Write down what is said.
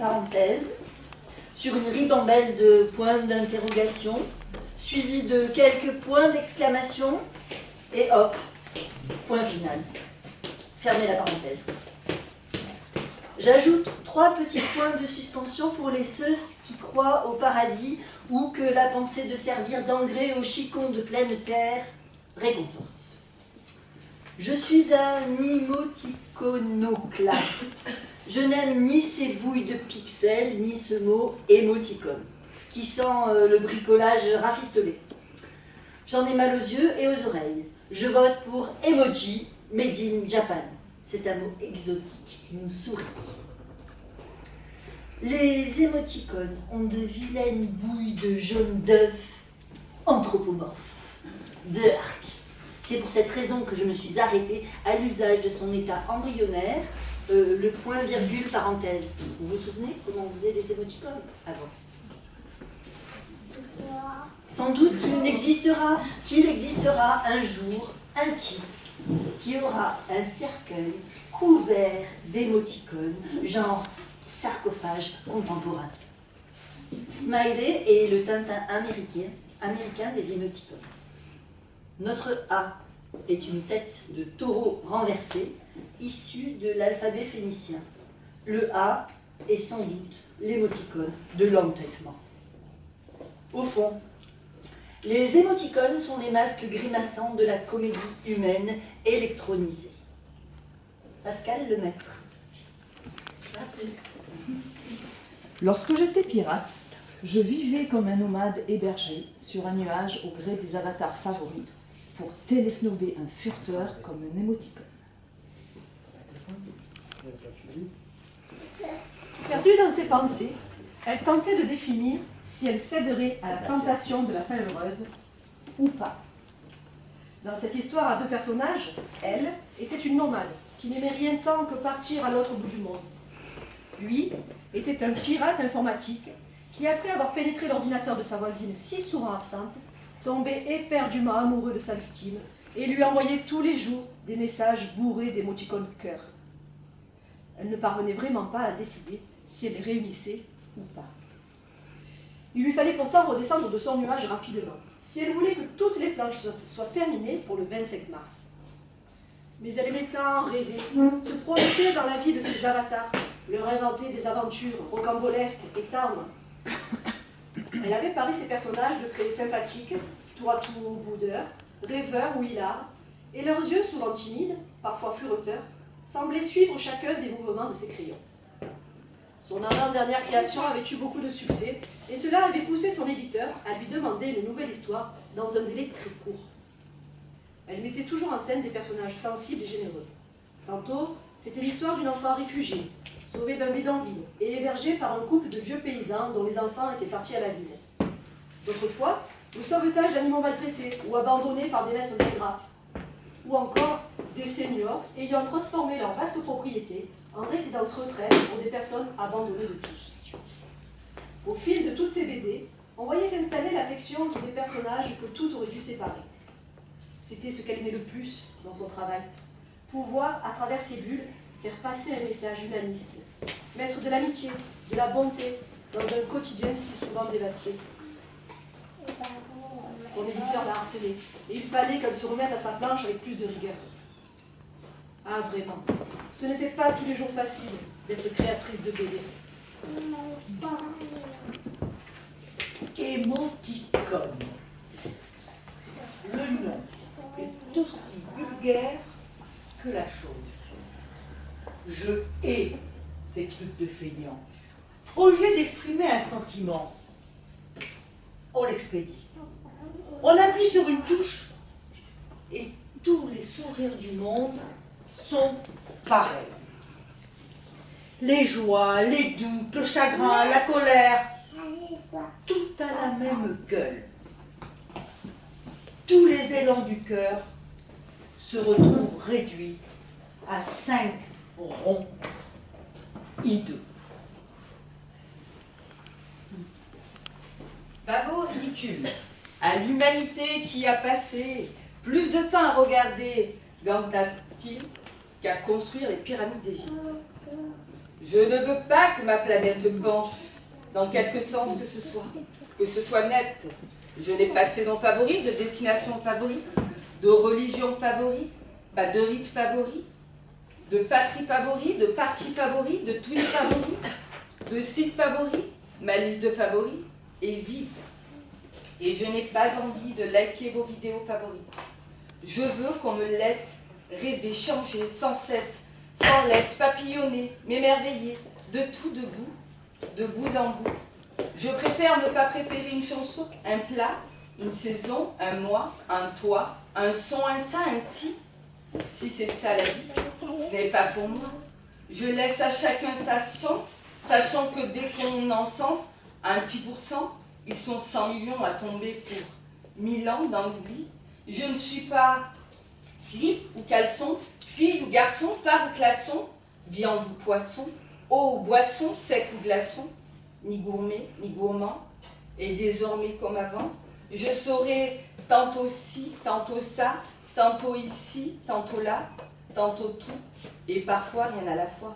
parenthèse, sur une ribambelle de points d'interrogation, suivi de quelques points d'exclamation, et hop, point final. Fermez la parenthèse. J'ajoute 3 petits points de suspension pour les ceux qui croient au paradis ou que la pensée de servir d'engrais aux chicons de pleine terre réconforte. Je suis un émoticonoclaste. Je n'aime ni ces bouilles de pixels, ni ce mot émoticône, qui sent le bricolage rafistolé. J'en ai mal aux yeux et aux oreilles. Je vote pour emoji made in Japan. C'est un mot exotique qui nous sourit. Les émoticônes ont de vilaines bouilles de jaune d'œuf anthropomorphes. Burk. C'est pour cette raison que je me suis arrêtée à l'usage de son état embryonnaire, le point virgule parenthèse. Vous vous souvenez comment on faisait les émoticônes avant? Sans doute qu'il existera un jour un type qui aura un cercueil couvert d'émoticônes, genre sarcophage contemporain. Smiley est le Tintin américain des émoticônes. Notre A est une tête de taureau renversée, issue de l'alphabet phénicien. Le A est sans doute l'émoticône de l'entêtement. Au fond, les émoticônes sont les masques grimaçants de la comédie humaine électronisée. Pascal Lemaître. Merci. Lorsque j'étais pirate, je vivais comme un nomade hébergé sur un nuage au gré des avatars favoris pour télesnober un furteur comme un émoticône. Perdue dans ses pensées, elle tentait de définir si elle céderait à la tentation de la fin heureuse ou pas. Dans cette histoire à 2 personnages, elle était une nomade qui n'aimait rien tant que partir à l'autre bout du monde. Lui était un pirate informatique qui, après avoir pénétré l'ordinateur de sa voisine si souvent absente, tombait éperdument amoureux de sa victime et lui envoyait tous les jours des messages bourrés d'émoticônes cœur. Elle ne parvenait vraiment pas à décider si elle les réunissait ou pas. Il lui fallait pourtant redescendre de son nuage rapidement, si elle voulait que toutes les planches soient terminées pour le 25 mars. Mais elle aimait tant rêver, se projeter dans la vie de ses avatars, leur inventer des aventures rocambolesques et tendres. Elle avait parlé ses personnages de traits sympathiques, tour à tour boudeurs, rêveurs ou hilars, et leurs yeux, souvent timides, parfois fureteurs, semblaient suivre chacun des mouvements de ses crayons. Son avant-dernière création avait eu beaucoup de succès, et cela avait poussé son éditeur à lui demander une nouvelle histoire dans un délai très court. Elle mettait toujours en scène des personnages sensibles et généreux. Tantôt, c'était l'histoire d'une enfant réfugiée, sauvée d'un bidonville et hébergée par un couple de vieux paysans dont les enfants étaient partis à la ville. D'autres fois, le sauvetage d'animaux maltraités ou abandonnés par des maîtres ingrats. Ou encore des seniors ayant transformé leur vaste propriété en résidence retraite pour des personnes abandonnées de tous. Au fil de toutes ces BD, on voyait s'installer l'affection entre des personnages que tout aurait dû séparer. C'était ce qu'elle aimait le plus dans son travail, pouvoir, à travers ces bulles, faire passer un message humaniste, mettre de l'amitié, de la bonté dans un quotidien si souvent dévasté. Son éditeur l'a harcelée, et il fallait qu'elle se remette à sa planche avec plus de rigueur. Ah, vraiment, ce n'était pas tous les jours facile d'être créatrice de BD. Émoticône. Le nom est aussi vulgaire que la chose. Je hais ces trucs de feignants. Au lieu d'exprimer un sentiment, on l'expédie. On appuie sur une touche et tous les sourires du monde sont pareils. Les joies, les doutes, le chagrin, la colère, tout a la même gueule. Tous les élans du cœur se retrouvent réduits à 5 ronds hideux. Bravo, ridicule. À l'humanité qui a passé plus de temps à regarder Gangsta Style qu'à construire les pyramides d'Égypte. Je ne veux pas que ma planète penche, dans quelque sens que ce soit net. Je n'ai pas de saison favorite, de destination favorite, de religion favorite, pas de rite favori, de patrie favorite, de parti favori, de tweet favori, de site favori. Ma liste de favoris est vide. Et je n'ai pas envie de liker vos vidéos favorites. Je veux qu'on me laisse rêver, changer sans cesse, sans laisse papillonner, m'émerveiller, de tout debout, de bout en bout. Je préfère ne pas préférer une chanson, un plat, une saison, un mois, un toit, un son, un ça, un si. Si c'est ça la vie, ce n'est pas pour moi. Je laisse à chacun sa chance, sachant que dès qu'on encense un petit pourcent, ils sont 100 millions à tomber pour 1000 ans dans l'oubli. Je ne suis pas slip ou caleçon, fille ou garçon, phare ou classon, viande ou poisson, eau ou boisson, sec ou glaçon, ni gourmet, ni gourmand, et désormais comme avant, je saurai tantôt ci, tantôt ça, tantôt ici, tantôt là, tantôt tout, et parfois rien à la fois.